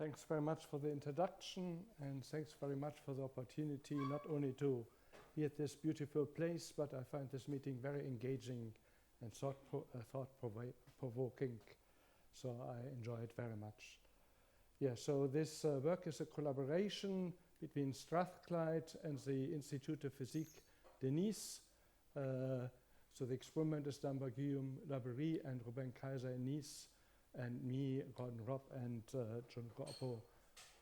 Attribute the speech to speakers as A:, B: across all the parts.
A: Thanks very much for the introduction, and thanks very much for the opportunity not only to be at this beautiful place, but I find this meeting very engaging and thought-provoking, so I enjoy it very much. Yeah, so this work is a collaboration between Strathclyde and the Institut de Physique de Nice. So the experiment is done by Guillaume Laberie and Robin Kaiser in Nice, and me, Gordon Robb, and John Goppo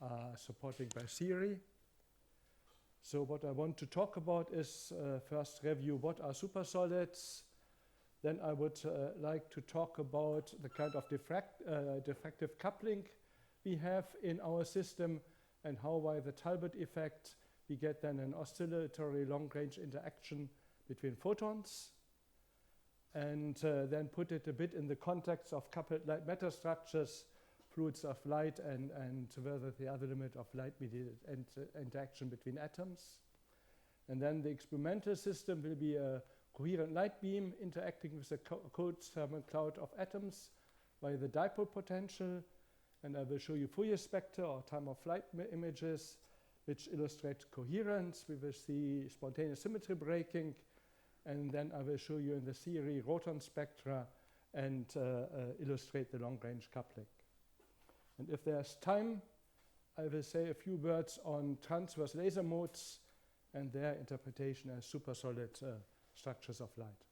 A: are supporting by theory. So what I want to talk about is first review what are supersolids. Then I would like to talk about the kind of diffractive coupling we have in our system and how by the Talbot effect we get then an oscillatory long-range interaction between photons. And then put it a bit in the context of coupled light matter structures, fluids of light, and whether the other limit of light-mediated interaction between atoms. And then the experimental system will be a coherent light beam interacting with a cold thermal cloud of atoms by the dipole potential. And I will show you Fourier spectra or time-of-flight images which illustrate coherence. We will see spontaneous symmetry breaking. And then I will show you in the theory Roton spectra and illustrate the long-range coupling. And if there's time, I will say a few words on transverse laser modes and their interpretation as supersolid structures of light.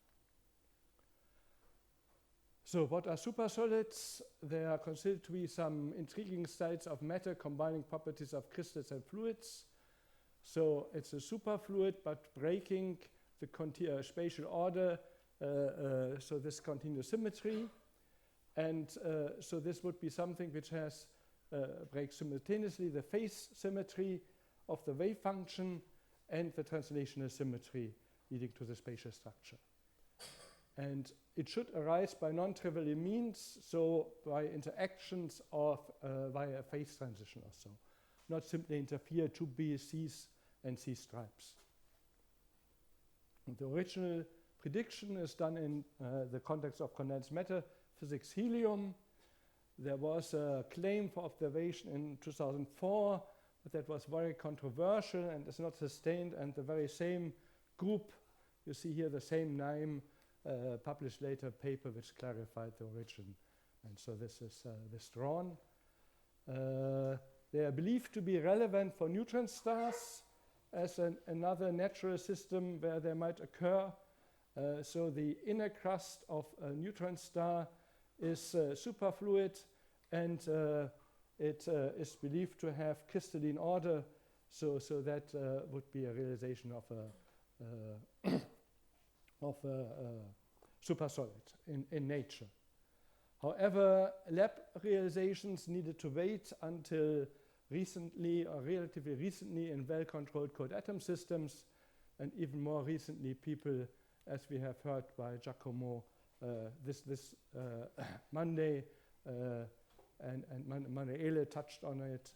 A: So what are supersolids? They are considered to be some intriguing styles of matter combining properties of crystals and fluids. So it's a superfluid, but breaking the spatial order, so this continuous symmetry. And so this would be something which has breaks simultaneously the phase symmetry of the wave function and the translational symmetry leading to the spatial structure. And it should arise by non-trivial means, so by interactions of via a phase transition or so, not simply interfere to B, C's, and C stripes. The original prediction is done in the context of condensed matter physics helium. There was a claim for observation in 2004, but that was very controversial and is not sustained. And the very same group, you see here the same name, published later a paper which clarified the origin. And so this is withdrawn. They are believed to be relevant for neutron stars as another natural system where they might occur. So the inner crust of a neutron star is superfluid, and it is believed to have crystalline order, so that would be a realization of a supersolid in nature. However, lab realizations needed to wait until recently, or relatively recently, in well-controlled cold atom systems, and even more recently, people, as we have heard by Giacomo this Monday, and Manuele touched on it,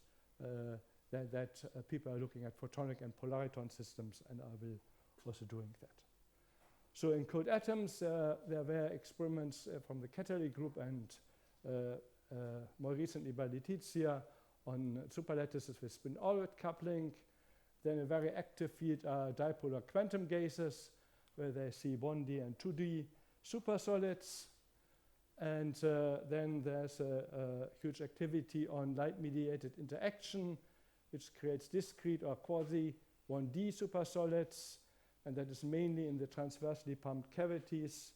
A: that people are looking at photonic and polariton systems, and I will also doing that. So in cold atoms, there were experiments from the Catalyst group and more recently by Letizia on superlattices with spin-orbit coupling. Then a very active field are dipolar quantum gases, where they see 1D and 2D supersolids. And then there's a huge activity on light-mediated interaction, which creates discrete or quasi-1D supersolids, and that is mainly in the transversely pumped cavities.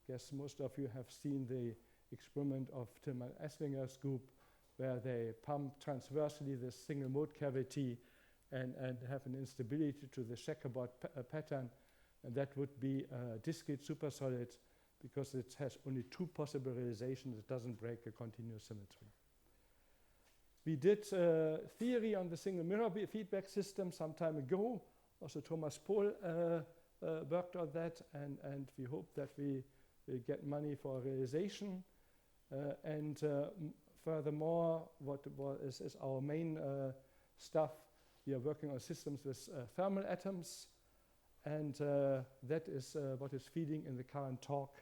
A: I guess most of you have seen the experiment of Tilman Esslinger's group, where they pump transversely this single mode cavity and have an instability to the checkerboard pattern, and that would be a discrete supersolid because it has only two possible realizations. It doesn't break a continuous symmetry. We did theory on the single mirror feedback system some time ago. Also Thomas Pohl worked on that, and we hope that we will get money for realization. Furthermore, what is our main stuff, we are working on systems with thermal atoms, and that is what is feeding in the current talk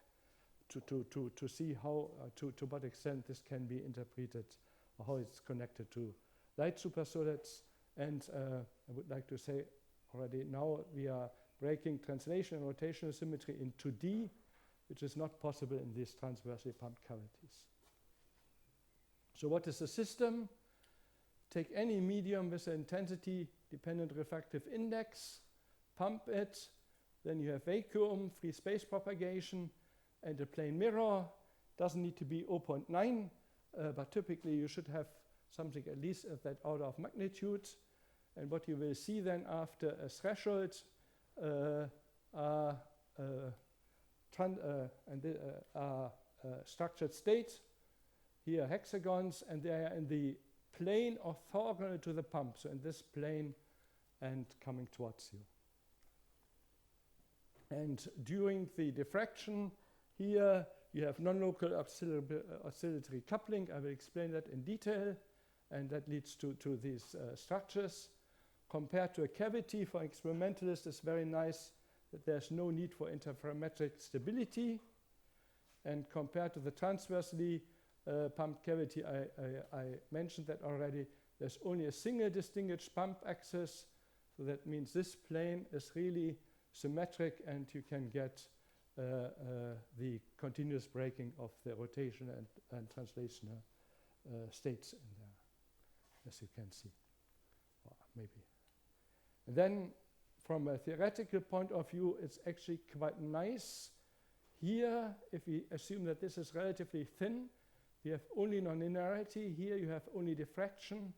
A: to see how, to what extent this can be interpreted or how it's connected to light supersolids. And I would like to say already now we are breaking translation and rotational symmetry in 2D, which is not possible in these transversely pumped cavities. So what is the system? Take any medium with an intensity-dependent refractive index, pump it, then you have vacuum, free space propagation, and a plane mirror. Doesn't need to be 0.9, but typically you should have something at least at that order of magnitude. And what you will see then after a threshold are structured state. Here hexagons, and they are in the plane orthogonal to the pump, so in this plane and coming towards you. And during the diffraction, here you have non-local oscillatory coupling. I will explain that in detail, and that leads to these structures. Compared to a cavity, for experimentalists, it's very nice that there's no need for interferometric stability. And compared to the transversely pumped cavity, I mentioned that already, there's only a single distinguished pump axis. So that means this plane is really symmetric, and you can get the continuous breaking of the rotation and translational states in there, as you can see. Or maybe. And then from a theoretical point of view, it's actually quite nice. Here, if we assume that this is relatively thin, we have only nonlinearity. Here you have only diffraction,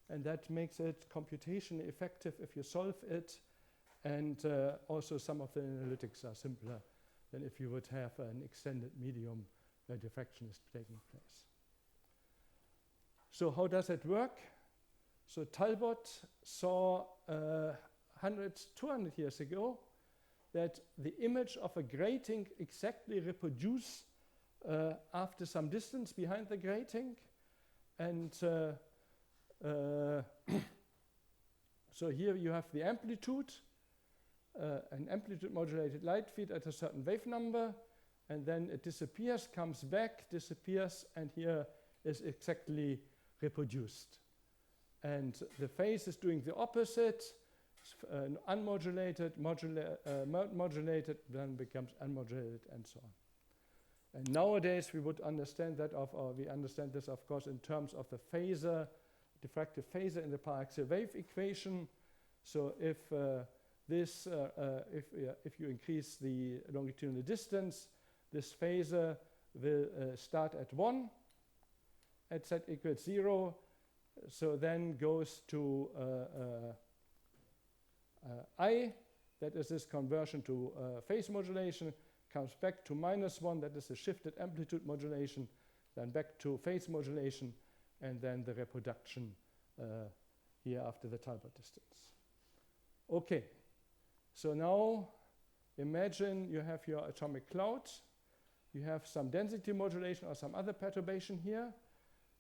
A: and that makes it computationally effective if you solve it. And also some of the analytics are simpler than if you would have an extended medium where diffraction is taking place. So how does it work? So Talbot saw 200 years ago that the image of a grating exactly reproduce after some distance behind the grating. And so here you have the amplitude, an amplitude modulated light field at a certain wave number, and then it disappears, comes back, disappears, and here is exactly reproduced. And the phase is doing the opposite, unmodulated, modulated, then becomes unmodulated, and so on. And nowadays we would understand that we understand this, of course, in terms of the phasor, diffractive phasor in the paraxial wave equation. So if if you increase the longitudinal distance, this phasor will start at 1 at z equals 0, so then goes to I, that is this conversion to phase modulation, comes back to -1, that is a shifted amplitude modulation, then back to phase modulation, and then the reproduction here after the Talbot distance. Okay, so now imagine you have your atomic cloud, you have some density modulation or some other perturbation here,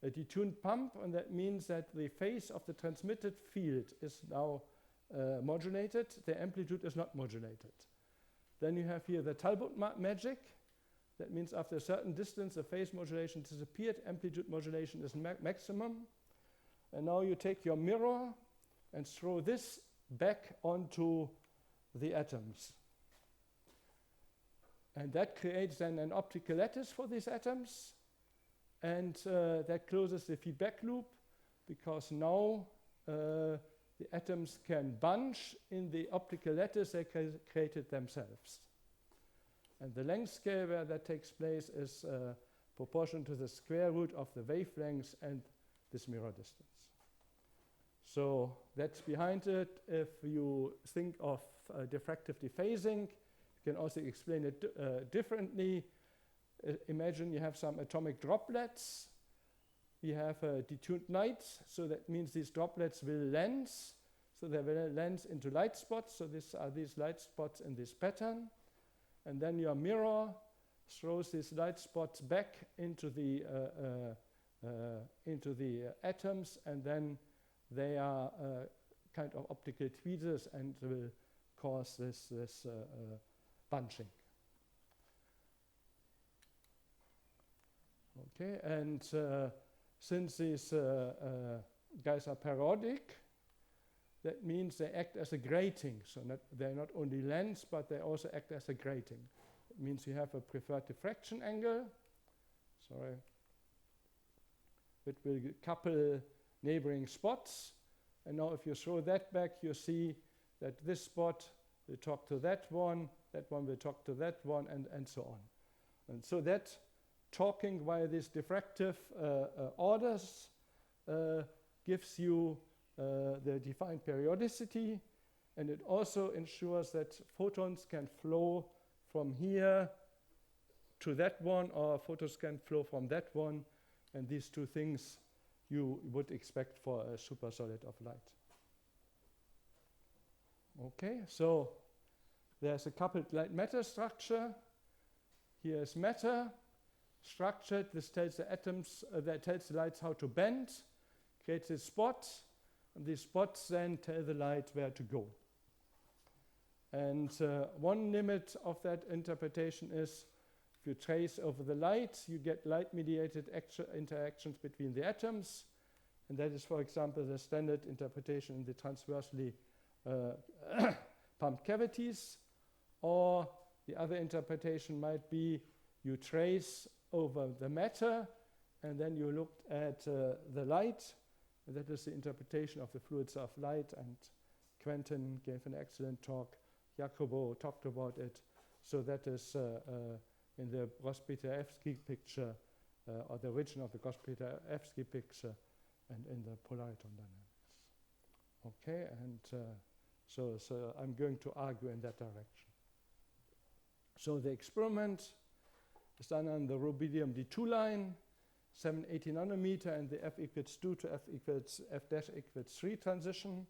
A: a detuned pump, and that means that the phase of the transmitted field is now modulated, the amplitude is not modulated. Then you have here the Talbot magic. That means after a certain distance, the phase modulation disappeared, amplitude modulation is maximum. And now you take your mirror and throw this back onto the atoms. And that creates then an optical lattice for these atoms. And that closes the feedback loop, because now the atoms can bunch in the optical lattice they created themselves. And the length scale where that takes place is proportional to the square root of the wavelengths and this mirror distance. So that's behind it. If you think of diffractive dephasing, you can also explain it differently. Imagine you have some atomic droplets. You have a detuned light, so that means these droplets will lens. So they will lens into light spots. So these are these light spots in this pattern. And then your mirror throws these light spots back into the atoms, and then they are kind of optical tweezers and will cause this bunching. Okay, and since these guys are periodic, that means they act as a grating. So they're not only lens, but they also act as a grating. It means you have a preferred diffraction angle, which will couple neighboring spots. And now if you throw that back, you see that this spot will talk to that one will talk to that one, and so on. And so that talking via these diffractive orders gives you the defined periodicity, and it also ensures that photons can flow from here to that one, or photons can flow from that one, and these two things you would expect for a supersolid of light. Okay, so there's a coupled light-matter structure. Here is matter structured. This tells the atoms, that tells the lights how to bend, creates a spot, and these spots then tell the light where to go. And one limit of that interpretation is if you trace over the light, you get light-mediated interactions between the atoms, and that is, for example, the standard interpretation in the transversely pumped cavities. Or the other interpretation might be you trace over the matter, and then you looked at the light, and that is the interpretation of the fluids of light, and Quentin gave an excellent talk. Jacobo talked about it. So that is in the Gross-Peterevsky picture, or the origin of the Gross-Peterevsky picture, and in the polariton dynamics. Okay, and so I'm going to argue in that direction. So the experiment is done on the rubidium D2 line, 780 nanometer, and the F equals 2 to F dash equals 3 transition.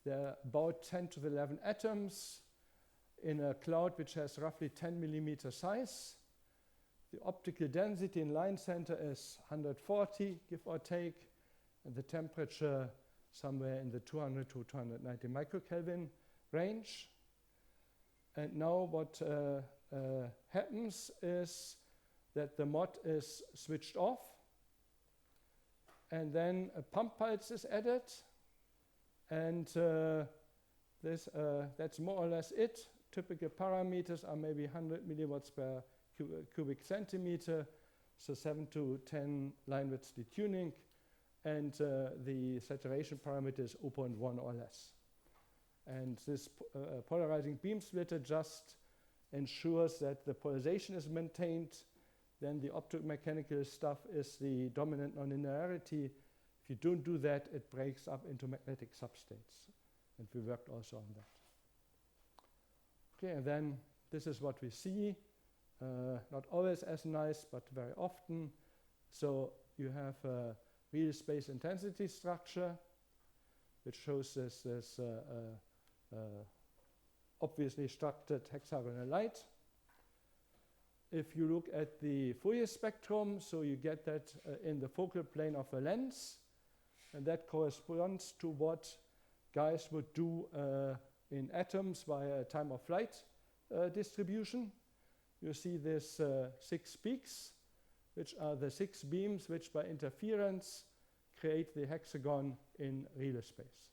A: There are about 10 to the 11 atoms in a cloud which has roughly 10 millimeter size. The optical density in line center is 140, give or take, and the temperature somewhere in the 200 to 290 microkelvin range. And now what happens is that the mod is switched off, and then a pump pulse is added, and that's more or less it. Typical parameters are maybe 100 milliwatts per cubic centimeter, so 7 to 10 line width detuning, and the saturation parameter is 0.1 or less. And this polarizing beam splitter just ensures that the polarization is maintained. Then the optomechanical stuff is the dominant nonlinearity. If you don't do that, it breaks up into magnetic substates. And we worked also on that. Okay, and then this is what we see. Not always as nice, but very often. So you have a real space intensity structure, which shows this obviously structured hexagonal light. If you look at the Fourier spectrum, so you get that in the focal plane of a lens, and that corresponds to what guys would do in atoms via time of flight distribution. You see this 6 peaks, which are the 6 beams which by interference create the hexagon in Riemann space.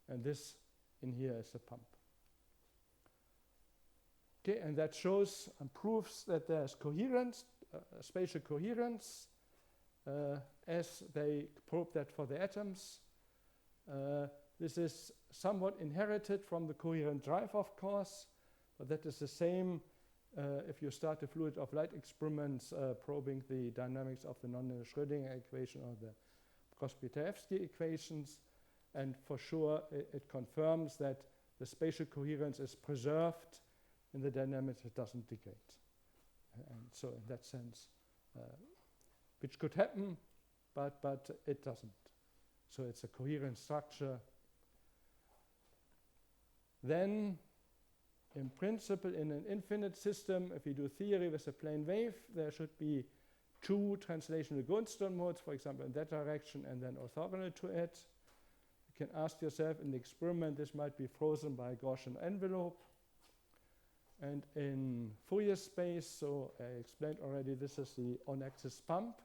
A: And this in here is a pump. Okay, and that shows and proves that there's coherence, spatial coherence, as they probe that for the atoms. This is somewhat inherited from the coherent drive, of course, but that is the same if you start a fluid of light experiments probing the dynamics of the nonlinear Schrödinger equation or the Gross-Peterevsky equations. And for sure, it confirms that the spatial coherence is preserved in the dynamics, it doesn't degrade. And so in that sense, which could happen, but it doesn't. So it's a coherent structure. Then, in principle, in an infinite system, if you do theory with a plane wave, there should be 2 translational Goldstone modes, for example, in that direction, and then orthogonal to it. You can ask yourself in the experiment, this might be frozen by a Gaussian envelope. And in Fourier space, so I explained already, this is the on-axis pump.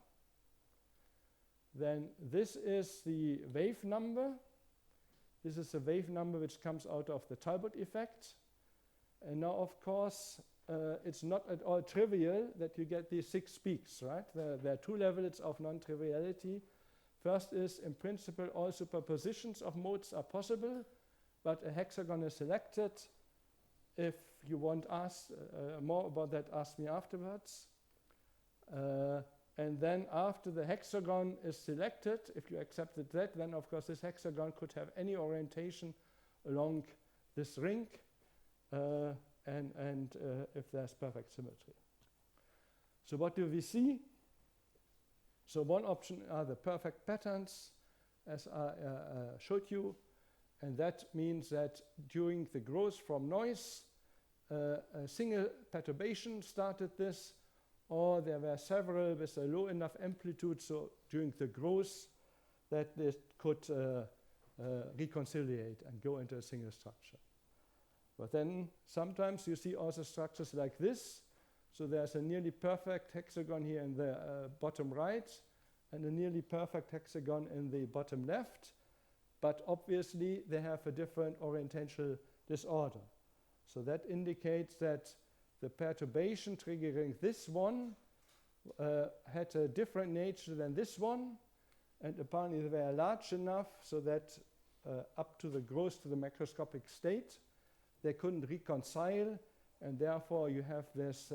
A: then this is the wave number. This is the wave number which comes out of the Talbot effect. And now, of course, it's not at all trivial that you get these 6 peaks, right? There are 2 levels of non-triviality. First is, in principle, all superpositions of modes are possible, but a hexagon is selected. If you want more about that, ask me afterwards. And then after the hexagon is selected, if you accepted that, then of course this hexagon could have any orientation along this ring, and if there's perfect symmetry. So what do we see? So one option are the perfect patterns, as I showed you, and that means that during the growth from noise, a single perturbation started this, or there were several with a low enough amplitude, so during the growth that this could reconciliate and go into a single structure. But then sometimes you see also structures like this. So there's a nearly perfect hexagon here in the bottom right, and a nearly perfect hexagon in the bottom left, but obviously they have a different orientational disorder. So that indicates that the perturbation triggering this one had a different nature than this one, and apparently they were large enough so that up to the growth to the macroscopic state, they couldn't reconcile, and therefore you have this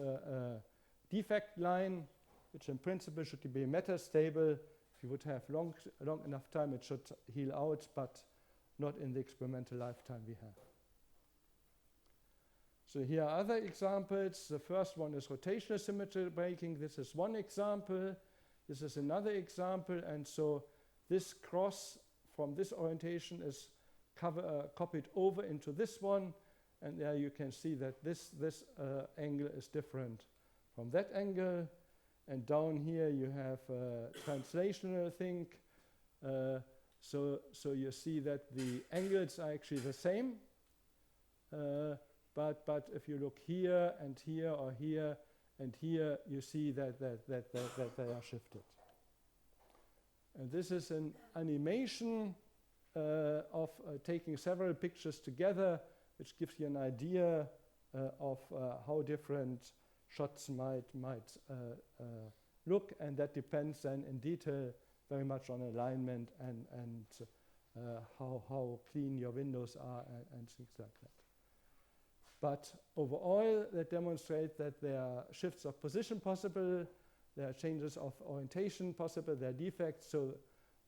A: defect line, which in principle should be metastable. If you would have long enough time, it should heal out, but not in the experimental lifetime we have. So here are other examples. The first one is rotational symmetry breaking. This is one example. This is another example. And so this cross from this orientation is copied over into this one. And there you can see that this angle is different from that angle. And down here you have a translational thing. So you see that the angles are actually the same. But if you look here and here or here and here, you see that they are shifted. And this is an animation of taking several pictures together, which gives you an idea of how different shots might look, and that depends then in detail very much on alignment and how clean your windows are and things like that. But overall, that demonstrates that there are shifts of position possible, there are changes of orientation possible, there are defects, so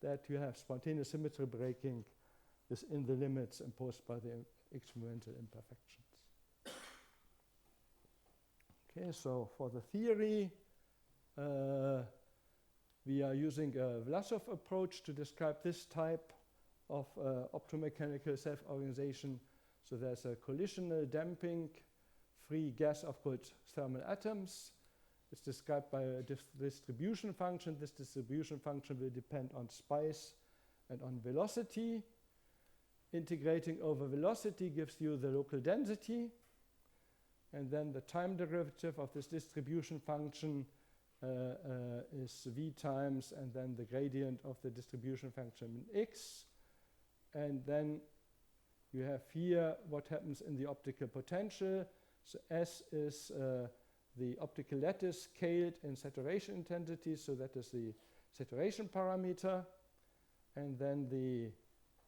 A: that you have spontaneous symmetry breaking within the limits imposed by the experimental imperfections. Okay, so for the theory, we are using a Vlasov approach to describe this type of optomechanical self-organization. So there's a collisional damping free gas of cold thermal atoms. It's described by a distribution function. This distribution function will depend on space and on velocity. Integrating over velocity gives you the local density. And then the time derivative of this distribution function is v times, and then the gradient of the distribution function x. And then you have here what happens in the optical potential. So S is the optical lattice scaled in saturation intensity, so that is the saturation parameter. And then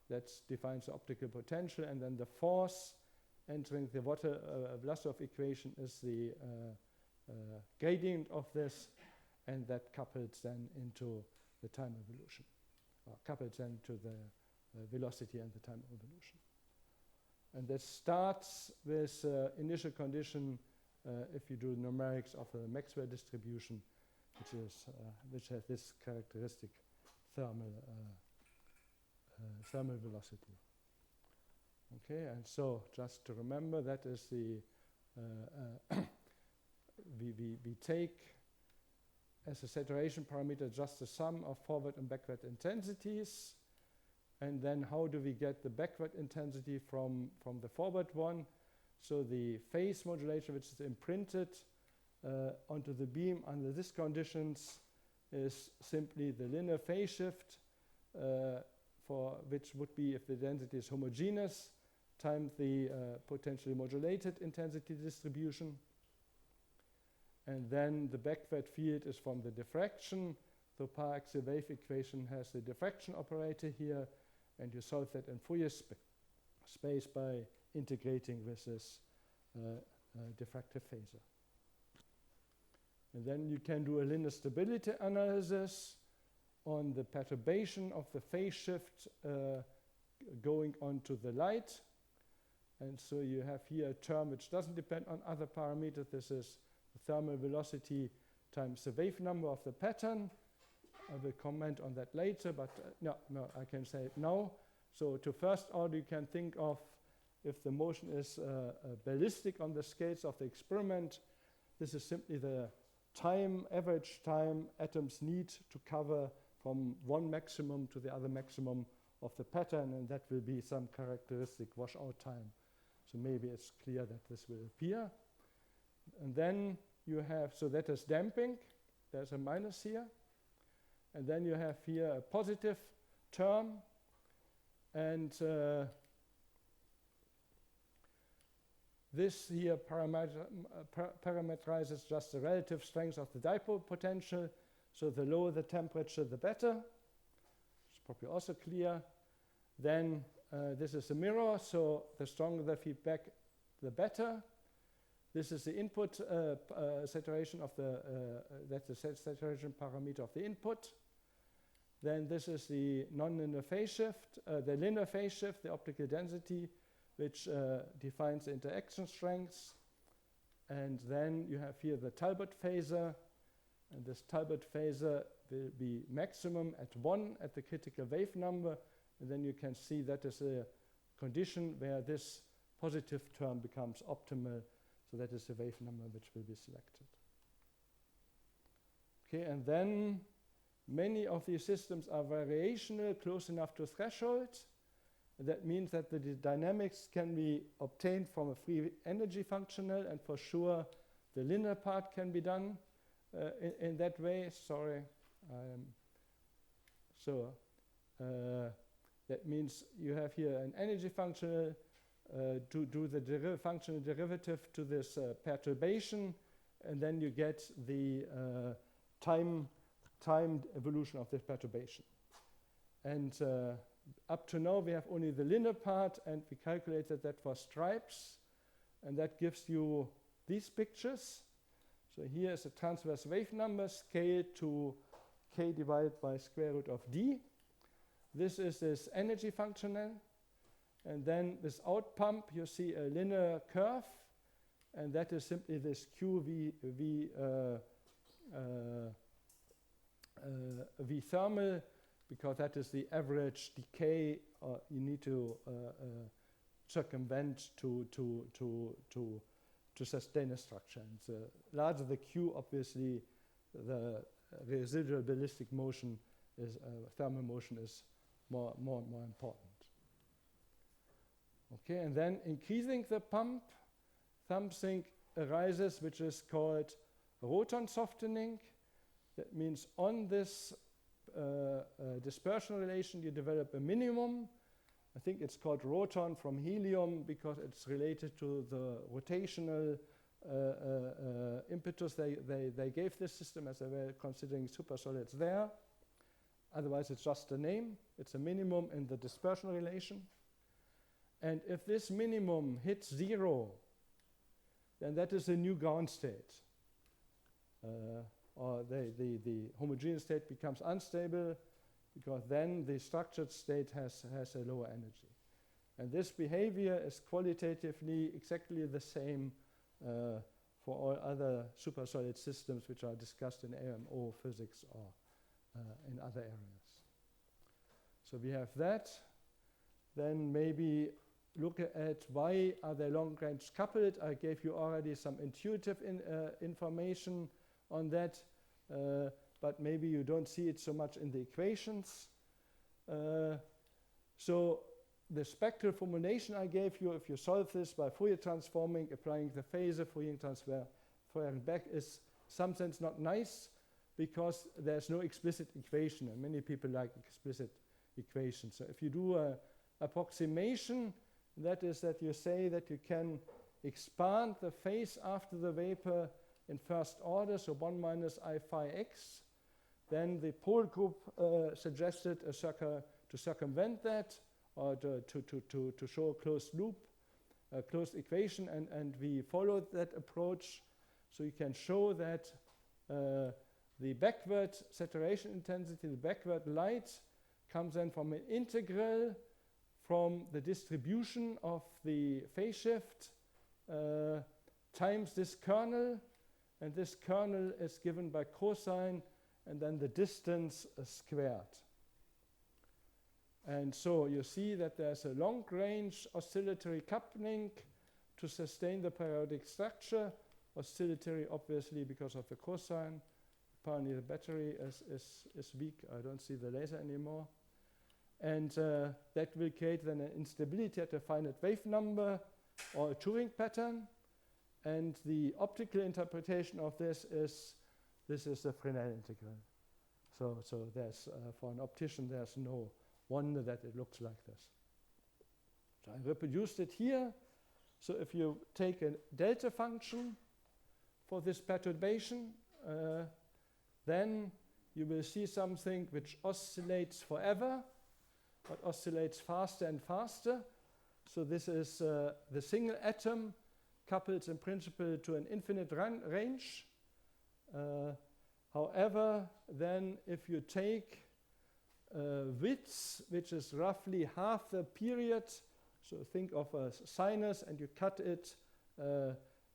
A: that defines the optical potential, and then the force entering the Vlasov equation is the gradient of this, and that couples then into the time evolution, or couples then to the velocity and the time evolution. And that starts with initial condition if you do numerics of the Maxwell distribution, which has this characteristic thermal velocity. Okay, and so just to remember, that is the we take as a saturation parameter just the sum of forward and backward intensities. And then how do we get the backward intensity from the forward one? So the phase modulation, which is imprinted onto the beam under these conditions, is simply the linear phase shift, for which would be, if the density is homogeneous, times the potentially modulated intensity distribution. And then the backward field is from the diffraction. The par-axial wave equation has the diffraction operator here, and you solve that in Fourier space by integrating with this diffractive phasor. And then you can do a linear stability analysis on the perturbation of the phase shift going onto the light. And so you have here a term which doesn't depend on other parameters. This is the thermal velocity times the wave number of the pattern. I will comment on that later, but no, I can say it now. So to first order, you can think of if the motion is ballistic on the scales of the experiment. This is simply the average time atoms need to cover from one maximum to the other maximum of the pattern, and that will be some characteristic washout time. So maybe it's clear that this will appear. And then you have, so that is damping. There's a minus here. And then you have here a positive term. And this here parameterizes just the relative strength of the dipole potential. So the lower the temperature, the better. It's probably also clear. Then this is a mirror, so the stronger the feedback, the better. This is the input saturation of the, that's the saturation parameter of the input. Then this is the non-linear phase shift, the linear phase shift, the optical density, which defines the interaction strengths. And then you have here the Talbot phasor, and this Talbot phasor will be maximum at 1 at the critical wave number, and then you can see that is a condition where this positive term becomes optimal, so that is the wave number which will be selected. Okay, and then many of these systems are variational, close enough to threshold. That means that the dynamics can be obtained from a free energy functional, and for sure the linear part can be done in that way. Sorry. That means you have here an energy functional to do the functional derivative to this perturbation, and then you get the timed evolution of this perturbation. And up to now we have only the linear part, and we calculated that for stripes, and that gives you these pictures. So here is a transverse wave number scaled to k divided by square root of d. This is this energy functional, and then without pump you see a linear curve, and that is simply this QV V thermal, because that is the average decay you need to circumvent to sustain a structure. And the larger the Q, obviously, the residual ballistic motion is thermal motion is more and more important. Okay, and then increasing the pump, something arises which is called roton softening. That means on this dispersion relation you develop a minimum. I think it's called roton from helium because it's related to the rotational impetus they gave this system as they were considering supersolids there. Otherwise it's just a name. It's a minimum in the dispersion relation. And if this minimum hits 0, then that is a new ground state. Or the homogeneous state becomes unstable, because then the structured state has a lower energy. And this behavior is qualitatively exactly the same for all other supersolid systems which are discussed in AMO physics or in other areas. So we have that. Then maybe look at why are they long-range coupled. I gave you already some intuitive information on that, but maybe you don't see it so much in the equations. So the spectral formulation I gave you, if you solve this by Fourier transforming, applying the phasor, Fourier transfer, Fourier back, is some sense not nice, because there's no explicit equation, and many people like explicit equations. So if you do an approximation, that is that you say that you can expand the phase after the vapor in first order, so 1 minus I phi x. Then the pole group suggested to circumvent that, or to show a closed loop, a closed equation, and we followed that approach. So you can show that the backward saturation intensity, the backward light, comes then from an integral from the distribution of the phase shift times this kernel, and this kernel is given by cosine and then the distance squared. And so you see that there's a long-range oscillatory coupling to sustain the periodic structure. Oscillatory, obviously, because of the cosine. Apparently the battery is weak. I don't see the laser anymore. And that will create then an instability at a finite wave number or a Turing pattern. And the optical interpretation of this is the Fresnel integral. So there's for an optician there's no wonder that it looks like this. So I reproduced it here. So if you take a delta function for this perturbation, then you will see something which oscillates forever, but oscillates faster and faster. So this is the single atom coupled in principle to an infinite range. However, then if you take width, which is roughly half the period, so think of a sinus and you cut it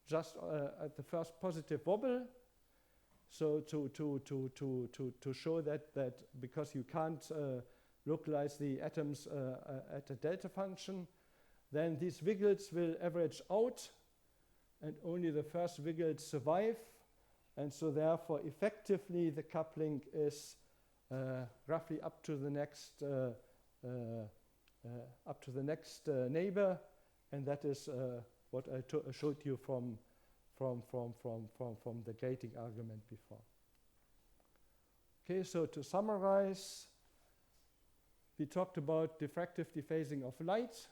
A: just at the first positive wobble. So to show that because you can't localize the atoms at a delta function, then these wiggles will average out and only the first wiggles survive. And so therefore effectively the coupling is roughly up to the next neighbor, and that is what I showed you from the gating argument before. Okay, so to summarize, we talked about diffractive dephasing of light.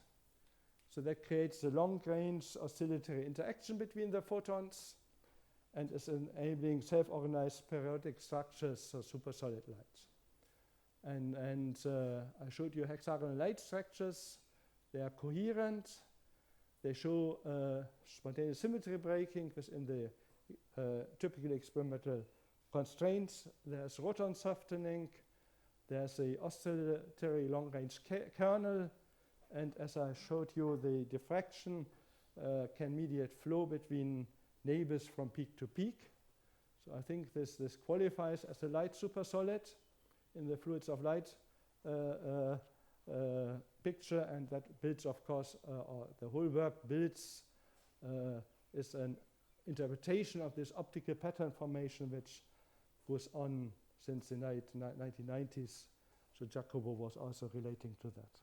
A: So that creates a long-range oscillatory interaction between the photons and is enabling self-organized periodic structures, so supersolid lights. And I showed you hexagonal light structures. They are coherent. They show spontaneous symmetry breaking within the typical experimental constraints. There's roton softening. There's a oscillatory long-range kernel. And as I showed you, the diffraction can mediate flow between neighbors from peak to peak. So I think this qualifies as a light supersolid in the fluids of light picture, and that builds, of course, or the whole work builds, is an interpretation of this optical pattern formation which goes on since the 1990s. So Jacobo was also relating to that.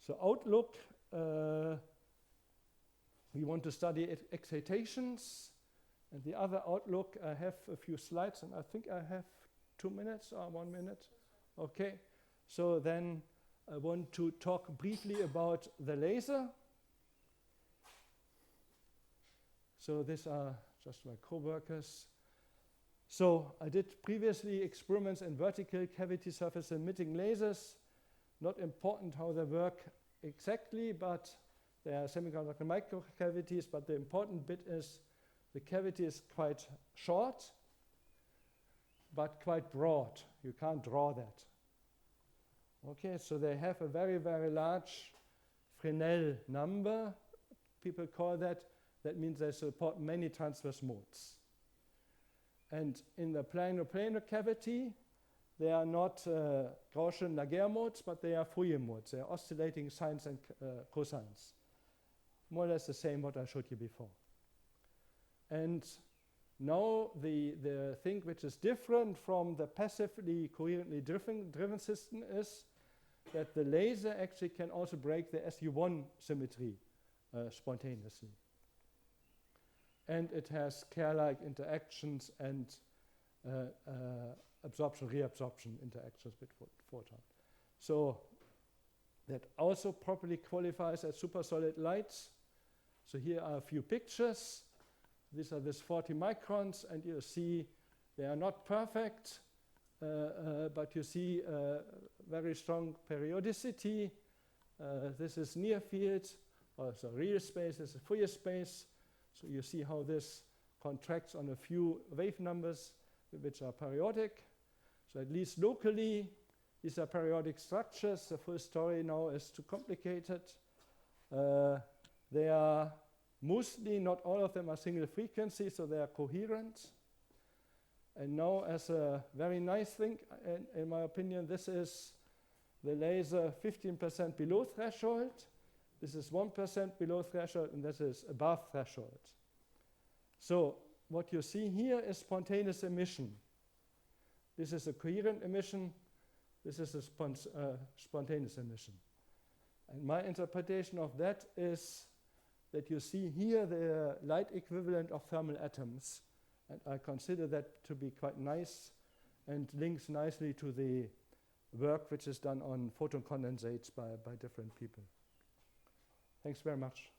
A: So outlook, we want to study excitations, and the other outlook, I have a few slides, and I think I have 2 minutes or 1 minute. Okay, so then I want to talk briefly about the laser. So these are just my co-workers. So I did previously experiments in vertical cavity surface emitting lasers. Not important how they work exactly, but they are semiconductor microcavities, but the important bit is the cavity is quite short, but quite broad. You can't draw that. Okay, so they have a very, very large Fresnel number. People call that. That means they support many transverse modes. And in the plano-plano cavity, they are not Gaussian Laguerre modes, but they are Fourier modes. They are oscillating sines and cosines. More or less the same what I showed you before. And now the thing which is different from the passively coherently driven system is that the laser actually can also break the SU1 symmetry spontaneously. And it has Kerr-like interactions and absorption, reabsorption interactions with photon. So that also properly qualifies as supersolid lights. So here are a few pictures. These are this 40 microns, and you see they are not perfect, but you see very strong periodicity. This is near field, also real space. This is Fourier space. So you see how this contracts on a few wave numbers which are periodic. So at least locally, these are periodic structures. The full story now is too complicated. They are mostly, not all of them are single frequency, so they are coherent. And now, as a very nice thing, in my opinion, this is the laser 15% below threshold. This is 1% below threshold, and this is above threshold. So what you see here is spontaneous emission. This is a coherent emission. This is a spontaneous emission. And my interpretation of that is that you see here the light equivalent of thermal atoms. And I consider that to be quite nice and links nicely to the work which is done on photon condensates by different people. Thanks very much.